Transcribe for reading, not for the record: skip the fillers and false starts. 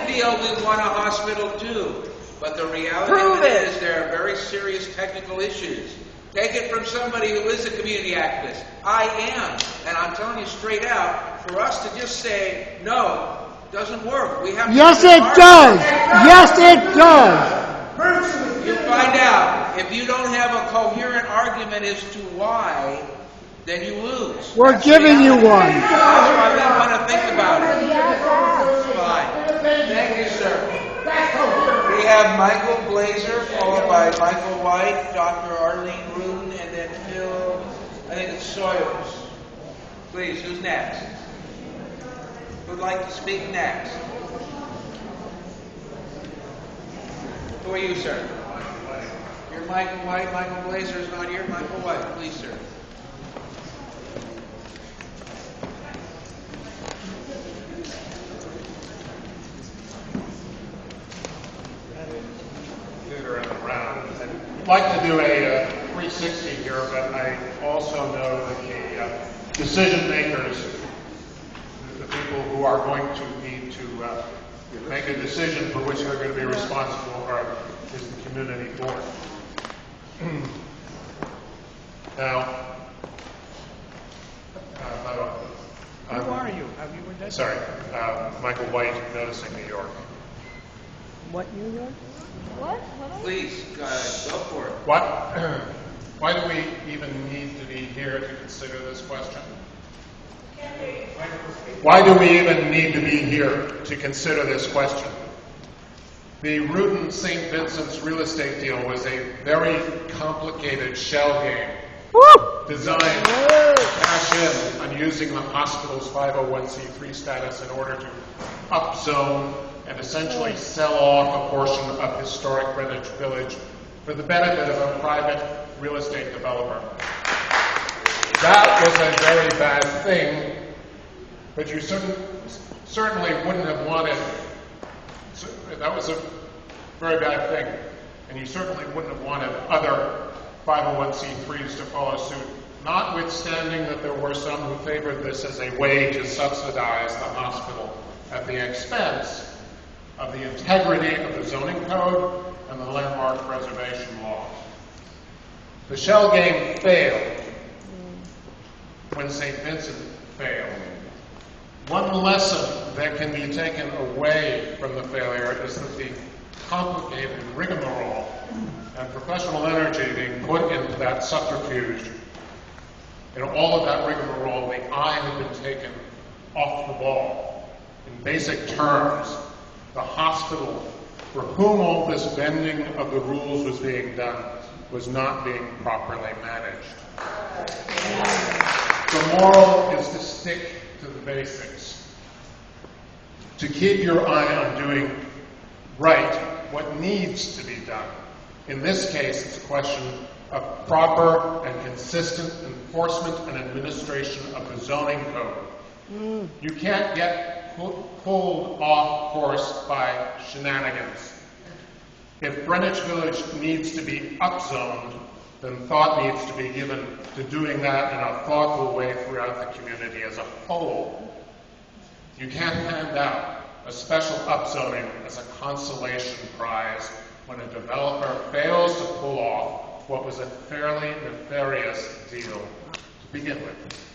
feel we want a hospital too. But the reality of it is there are very serious technical issues. Take it from somebody who is a community activist. I am. And I'm telling you straight out, for us to just say, no, doesn't work. We have to yes, it does. Yes, it does. You find out. If you don't have a coherent argument as to why, then you lose. We're giving you one. That's why we want to think about it. Fine. Thank you, sir. We have Michael Blazer, followed by Michael White, Dr. Arlene Rudin, and then Phil, I think it's Sawyers. Please, who's next? Who'd like to speak next? Who are you, sir? You're Michael White. Michael Blazer is not here. Michael White, please, sir. I'd like to do a 360 here, but I also know that the decision makers, the people who are going to need to make a decision for which they're going to be responsible is the community board. Now, who are you? Have you been sorry, Michael White, Noticing New York. What New York? What? Please, go for it. What? Why do we even need to be here to consider this question? Why do we even need to be here to consider this question? The Rudin St. Vincent's real estate deal was a very complicated shell game designed to cash in on using the hospital's 501c3 status in order to upzone and essentially sell off a portion of historic Greenwich Village for the benefit of a private real estate developer. That was a very bad thing, but you certainly wouldn't have wanted, that was a very bad thing, and you certainly wouldn't have wanted other 501c3s to follow suit, notwithstanding that there were some who favored this as a way to subsidize the hospital at the expense of the integrity of the zoning code and the landmark preservation law. The shell game failed when St. Vincent failed. One lesson that can be taken away from the failure is that the complicated rigmarole and professional energy being put into that subterfuge, in all of that rigmarole, the eye had been taken off the ball. In basic terms, the hospital, for whom all this bending of the rules was being done, was not being properly managed. The moral is to stick to the basics, to keep your eye on doing right what needs to be done. In this case, it's a question of proper and consistent enforcement and administration of the zoning code. You can't get pulled off course by shenanigans. If Greenwich Village needs to be upzoned, then thought needs to be given to doing that in a thoughtful way throughout the community as a whole. You can't hand out a special upzoning as a consolation prize when a developer fails to pull off what was a fairly nefarious deal to begin with.